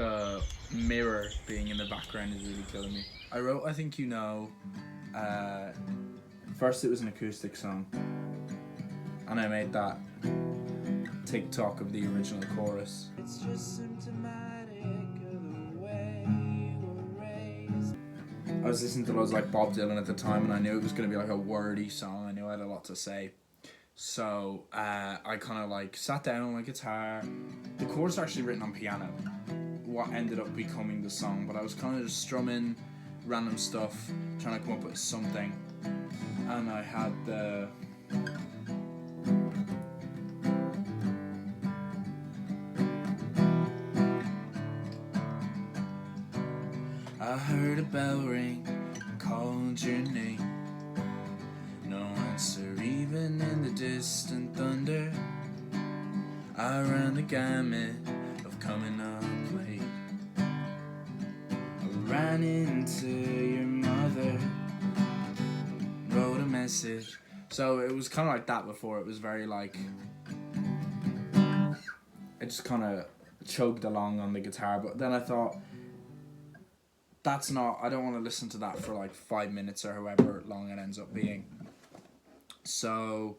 The mirror being in the background is really killing me. I wrote I Think You Know. First it was an acoustic song, and I made that TikTok of the original chorus. It's just symptomatic of the way you were raised. I was listening to loads like Bob Dylan at the time, and I knew it was going to be like a wordy song. I knew I had a lot to say. So I kind of like sat down on my guitar. The chords are actually written on piano, what ended up becoming the song, but I was kind of just strumming random stuff, trying to come up with something, and I had the I heard a bell ring, called your name. No answer even in the distant thunder. I ran the gamut of coming up late. I ran into your mother, wrote a message. So it was kind of like that before. It was very like, I just kind of choked along on the guitar, but then I thought, that's not, I don't want to listen to that for like 5 minutes or however long it ends up being. So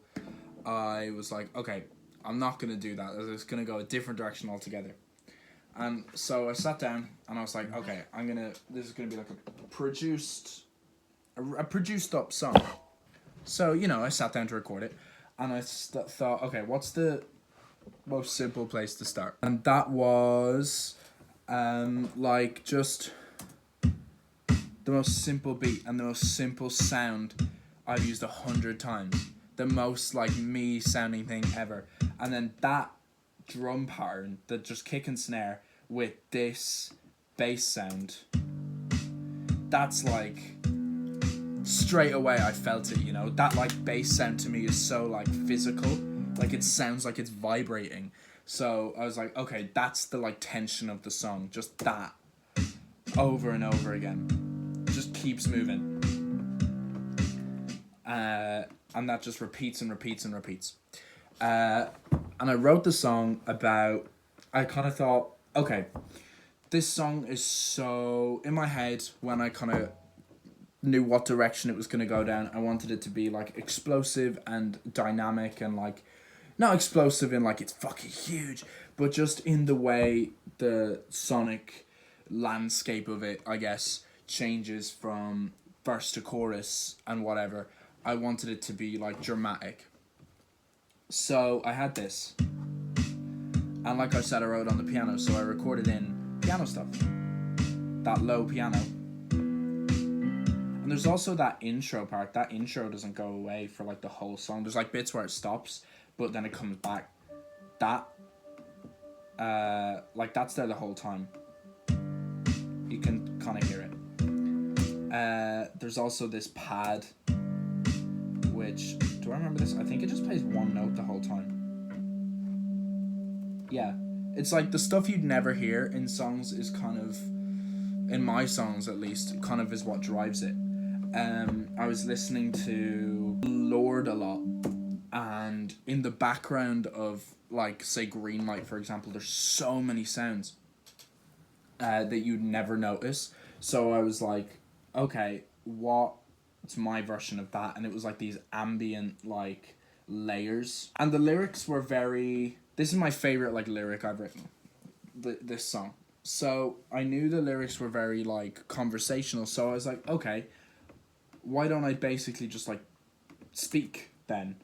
I was like, okay, I'm not going to do that. It's going to go a different direction altogether. And so I sat down and I was like, okay, this is going to be like a produced up song. So, I sat down to record it, and I thought, okay, what's the most simple place to start? And that was like just the most simple beat and the most simple sound I've used 100 times. The most like me sounding thing ever. And then that drum pattern, the just kick and snare with this bass sound, that's like, straight away I felt it, That like bass sound to me is so like physical. Like it sounds like it's vibrating. So I was like, okay, that's the like tension of the song. Just that over and over again. Just keeps moving. And that just repeats and repeats and repeats. And I wrote the song about, I kind of thought, okay, this song is so in my head when I kind of knew what direction it was going to go down. I wanted it to be like explosive and dynamic, and like, not explosive in like it's fucking huge, but just in the way the sonic landscape of it, I guess, changes from verse to chorus and whatever. I wanted it to be like dramatic. So I had this, and like I said, I wrote on the piano, so I recorded in piano stuff, that low piano. And there's also that intro part. That intro doesn't go away for like the whole song. There's like bits where it stops, but then it comes back. That like that's there the whole time. You can kind of hear it. There's also this pad, which, do I remember this? I think it just plays one note the whole time. Yeah. It's like the stuff you'd never hear in songs is kind of, in my songs at least, kind of is what drives it. I was listening to Lord a lot, and in the background of, like, say, Greenlight, for example, there's so many sounds that you'd never notice. So I was like, okay, what's my version of that? And it was like these ambient, like, layers. And the lyrics were very, this is my favorite, like, lyric I've written, this song. So I knew the lyrics were very, like, conversational, so I was like, okay, why don't I basically just, like, speak then,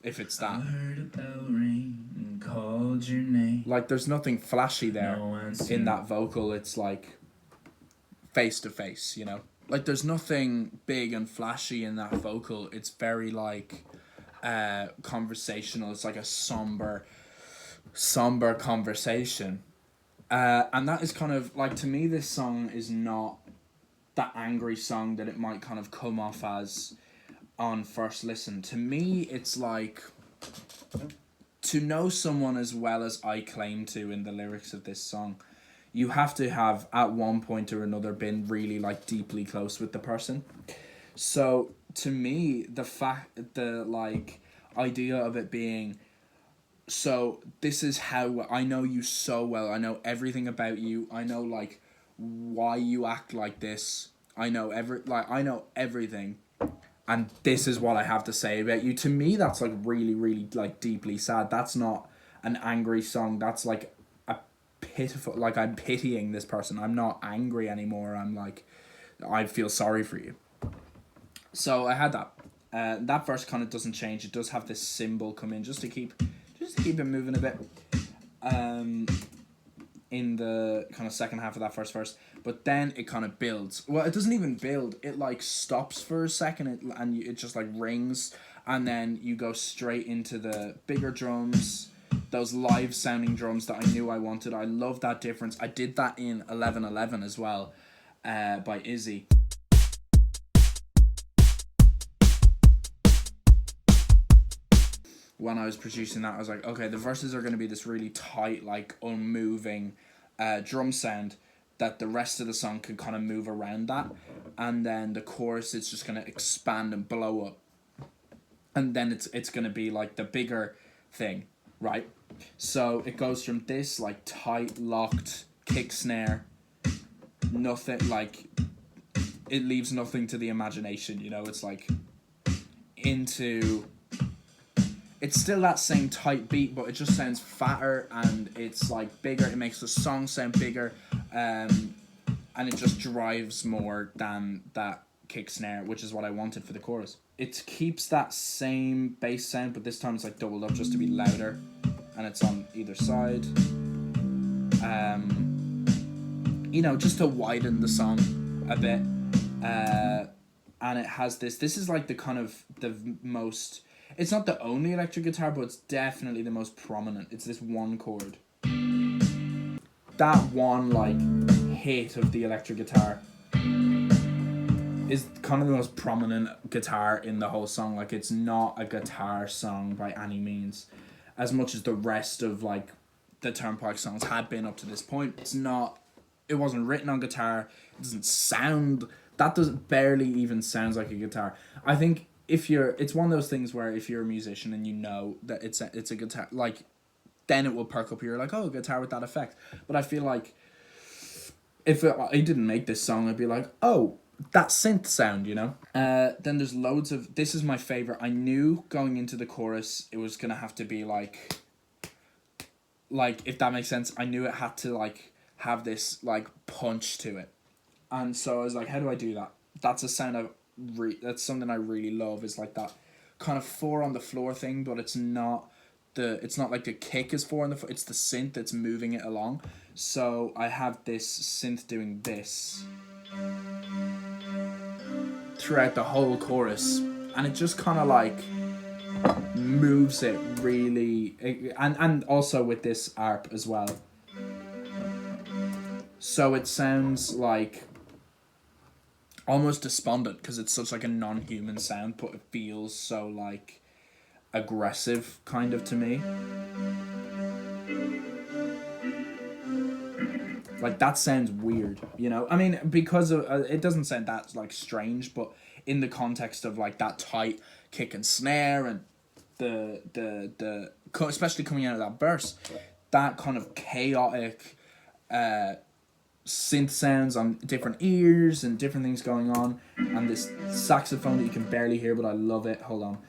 if it's that? I heard a bell ring and called your name. Like, there's nothing flashy there in that vocal. It's, like, face to face, Like, there's nothing big and flashy in that vocal. It's very, like, conversational. It's like a somber conversation. And that is kind of, like, to me, this song is not that angry song that it might kind of come off as on first listen. To me, it's like, to know someone as well as I claim to in the lyrics of this song, you have to have, at one point or another, been really, like, deeply close with the person. So, to me, the like, idea of it being So this is how I know you so well. I know everything about you. I know like why you act like this. I know everything. And this is what I have to say about you. To me that's like really, really like deeply sad. That's not an angry song. That's like a pitiful, like I'm pitying this person. I'm not angry anymore. I'm like, I feel sorry for you. So I had that. That verse kind of doesn't change. It does have this symbol come in just to keep it moving a bit. Um, in the kind of second half of that first verse, but then it kind of builds. Well, it doesn't even build. It like stops for a second, it just like rings, and then you go straight into the bigger drums, those live sounding drums that I knew I wanted. I love that difference. I did that in 1111 as well, by Izzy. When I was producing that, I was like, okay, the verses are going to be this really tight, like unmoving drum sound that the rest of the song can kind of move around that. And then the chorus is just going to expand and blow up. And then it's going to be like the bigger thing, right? So it goes from this like tight, locked kick snare, nothing like, it leaves nothing to the imagination, you know? It's like into... It's still that same tight beat, but it just sounds fatter and it's like bigger. It makes the song sound bigger, and it just drives more than that kick snare, which is what I wanted for the chorus. It keeps that same bass sound, but this time it's like doubled up just to be louder, and it's on either side. You know, just to widen the song a bit, and it has this. This is like the kind of the most. It's not the only electric guitar, but it's definitely the most prominent. It's this one chord. That one, like, hit of the electric guitar is kind of the most prominent guitar in the whole song. Like, it's not a guitar song by any means. As much as the rest of, like, the Turnpikes songs had been up to this point. It's not... It wasn't written on guitar. It doesn't sound... That doesn't barely even sounds like a guitar. I think... It's one of those things where if you're a musician and you know that it's a guitar, like, then it will perk up. You're like, oh, a guitar with that effect. But I feel like if I didn't make this song, I'd be like, oh, that synth sound, you know? Then there's loads of... This is my favorite. I knew going into the chorus it was going to have to be like, if that makes sense, I knew it had to, like, have this, like, punch to it. And so I was like, how do I do that? That's a sound that's something I really love, is like that kind of 4 on the floor thing, but it's not like the kick is 4 on the floor, it's the synth that's moving it along. So I have this synth doing this throughout the whole chorus, and it just kind of like moves it really, and also with this arp as well. So it sounds like almost despondent because it's such like a non-human sound, but it feels so like aggressive kind of to me. Like that sounds weird, you know? I mean, because of it doesn't sound that like strange, but in the context of like that tight kick and snare and the especially coming out of that verse, that kind of chaotic synth sounds on different ears and different things going on, and this saxophone that you can barely hear, but I love it. Hold on,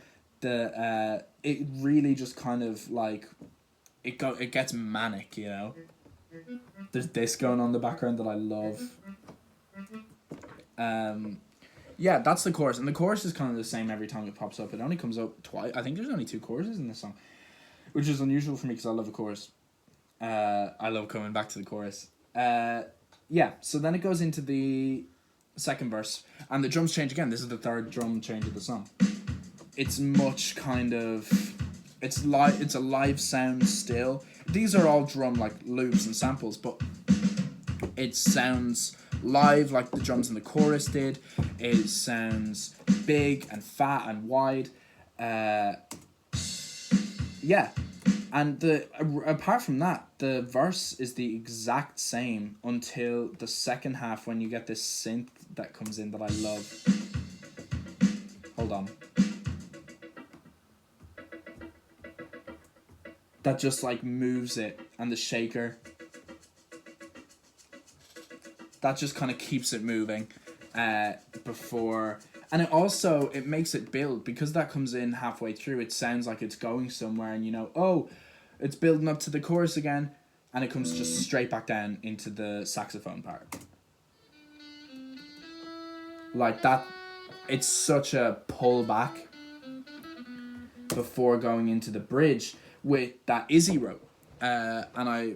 it really just kind of like it gets manic, you know. There's this going on in the background that I love. Yeah, that's the chorus, and the chorus is kind of the same every time it pops up. It only comes up twice. I think there's only 2 choruses in this song, which is unusual for me because I love a chorus. I love coming back to the chorus. Yeah, so then it goes into the second verse, and the drums change again. This is the 3rd drum change of the song. It's much kind of... It's a live sound still. These are all drum, like, loops and samples, but it sounds live like the drums in the chorus did. It sounds big and fat and wide. Yeah. And apart from that, the verse is the exact same until the second half when you get this synth that comes in that I love. Hold on. that just like moves it, and the shaker that just kind of keeps it moving before. And it makes it build, because that comes in halfway through. It sounds like it's going somewhere, and oh, it's building up to the chorus again, and it comes just straight back down into the saxophone part. Like that, it's such a pullback before going into the bridge with that Izzy wrote. And I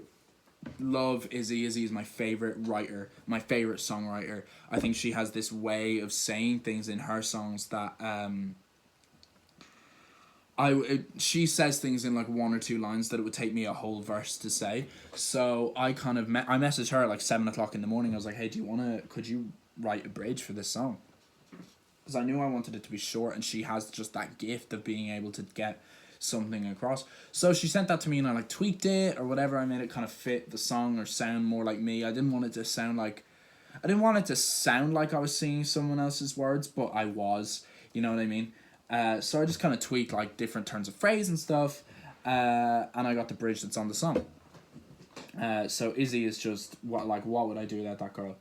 love Izzy. Izzy is my favorite writer, my favorite songwriter. I think she has this way of saying things in her songs that she says things in like one or two lines that it would take me a whole verse to say. So I kind of I messaged her at like 7:00 in the morning. I was like, hey, could you write a bridge for this song? Because I knew I wanted it to be short, and she has just that gift of being able to get something across. So she sent that to me, and I like tweaked it or whatever. I made it kind of fit the song or sound more like me. I didn't want it to sound like I was singing someone else's words, but I was. You know what I mean? So I just kind of tweaked like different turns of phrase and stuff, and I got the bridge that's on the song. So Izzy is just what would I do without that girl?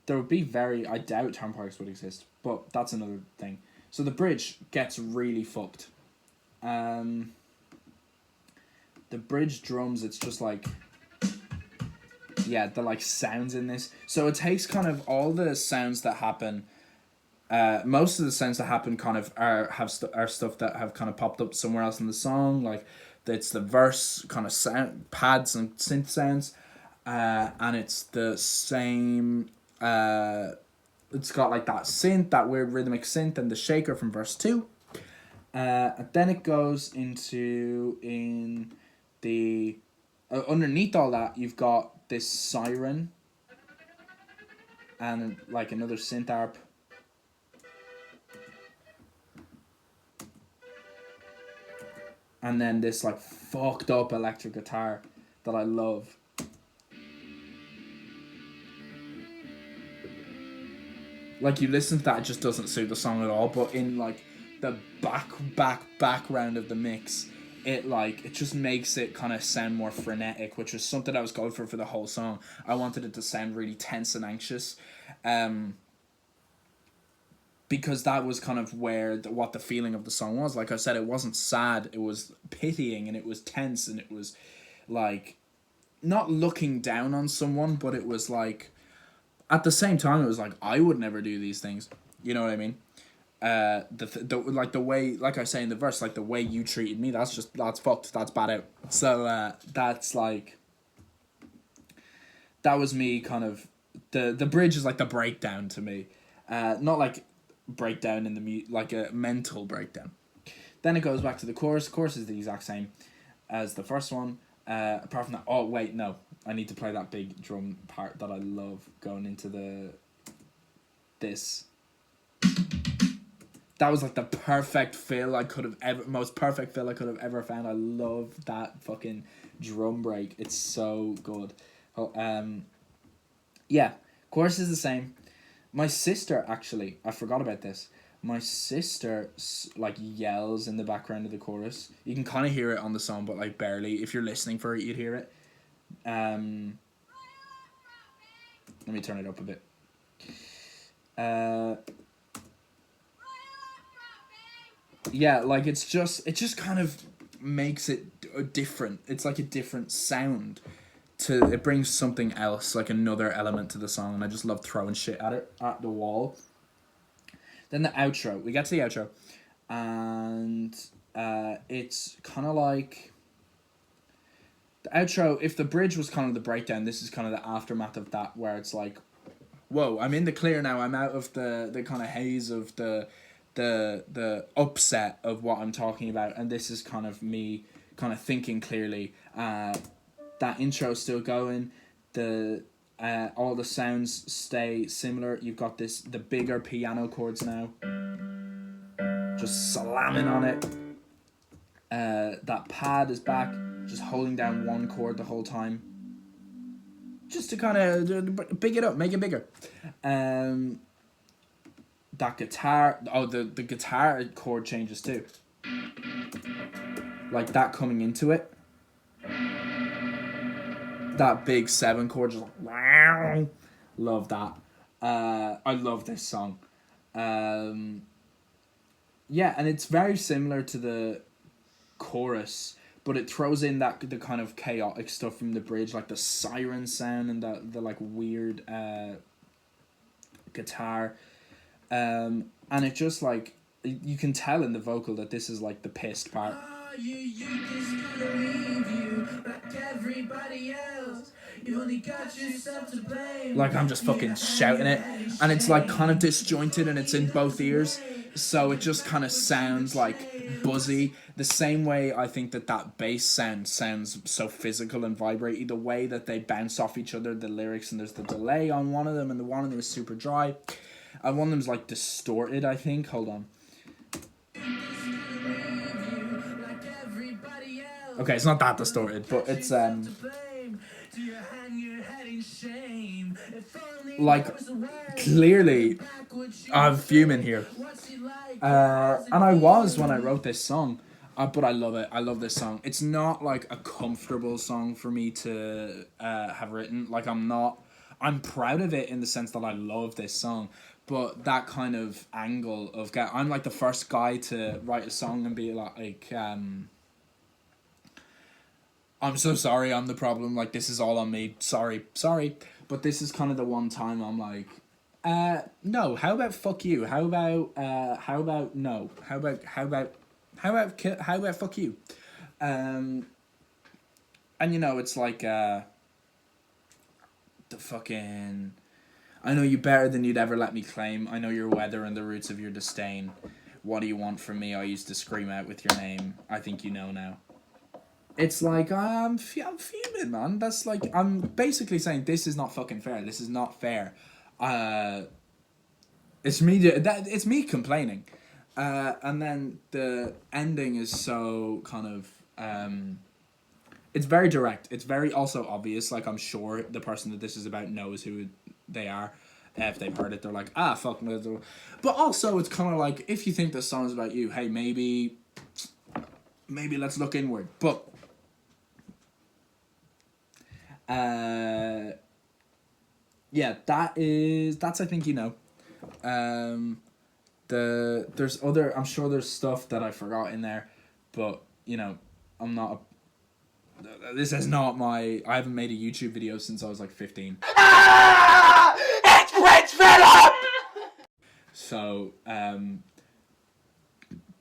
There would be I doubt Turnpikes would exist, but that's another thing. So the bridge gets really fucked. The bridge drums, it's just like, the like sounds in this. So it takes kind of all the sounds that happen. Most of the sounds that happen kind of are stuff that have kind of popped up somewhere else in the song. Like it's the verse kind of sound pads and synth sounds, and it's the same. It's got like that synth, that weird rhythmic synth, and the shaker from verse 2. And then it goes into underneath all that, you've got this siren and like another synth harp. And then this like fucked up electric guitar that I love. Like you listen to that, it just doesn't suit the song at all, but in like the background of the mix, it just makes it kind of sound more frenetic, which was something I was going for the whole song. I wanted it to sound really tense and anxious, because that was kind of what the feeling of the song was. Like I said, it wasn't sad, it was pitying, and it was tense, and it was like not looking down on someone, but it was like at the same time it was like, I would never do these things. You know what I mean? The way, like I say in the verse, like the way you treated me, that's fucked, that's bad out. So that's like, that was me kind of, the bridge is like the breakdown to me, not like breakdown in the like a mental breakdown. Then it goes back to the chorus. Chorus is the exact same as the first one, apart from that. Oh wait, no, I need to play that big drum part that I love going into this. That was like the perfect fill I could have ever found. I love that fucking drum break. It's so good. Chorus is the same. My sister, actually, I forgot about this. My sister like yells in the background of the chorus. You can kind of hear it on the song, but like barely. If you're listening for it, you'd hear it. Let me turn it up a bit. Like it just kind of makes it different. It's like a different sound. It brings something else, like another element to the song, and I just love throwing shit at the wall. Then the outro. We get to the outro, and it's kind of like the outro. If the bridge was kind of the breakdown, this is kind of the aftermath of that, where it's like, whoa, I'm in the clear now. I'm out of the kind of haze of the upset of what I'm talking about, and this is kind of me kind of thinking clearly. That intro is still going. All the sounds stay similar. You've got the bigger piano chords now, just slamming on it. That pad is back, just holding down one chord the whole time, just to kind of big it up, make it bigger. That guitar, the guitar chord changes too. like that coming into it. That big 7 chord, just like, wow. Love that. I love this song. Yeah, and it's very similar to the chorus, but it throws in the kind of chaotic stuff from the bridge, like the siren sound and the like weird guitar, and it just like you can tell in the vocal that this is like the pissed part. You just gonna leave you like everybody else. You only got yourself to blame. Like I'm just fucking shouting it, and it's like kind of disjointed and it's in both ears, so it just kind of sounds like buzzy. The same way I think that bass sounds so physical and vibrate. The way that they bounce off each other, the lyrics, and there's the delay on one of them, and the one of them is super dry. And one of them's like distorted, I think. Hold on. Okay, it's not that distorted, but it's like clearly I'm fuming here. And I was when I wrote this song, but I love it. I love this song. It's not like a comfortable song for me to have written. Like I'm proud of it in the sense that I love this song. But that kind of angle of I'm like the first guy to write a song and be like I'm so sorry, I'm the problem, like this is all on me, sorry. But this is kind of the one time I'm like, no, how about fuck you? How about no? How about fuck you? And you know, it's like the fucking, I know you better than you'd ever let me claim. I know your weather and the roots of your disdain. What do you want from me? I used to scream out with your name. I think you know now. It's like, I'm fuming, man. That's like, I'm basically saying this is not fucking fair. This is not fair. It's me complaining. And then the ending is so kind of, it's very direct. It's very also obvious. Like, I'm sure the person that this is about knows who they are. If they've heard it, they're like, fuck no. But also, it's kind of like, if you think this song is about you, hey, maybe let's look inward. But yeah, that's I think you know. There's other, I'm sure there's stuff that I forgot in there, but you know, this is not I haven't made a YouTube video since I was like 15. It's Prince Philip! So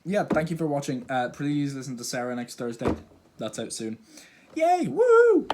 yeah, thank you for watching. Please listen to Sarah next Thursday. That's out soon. Yay! Woo!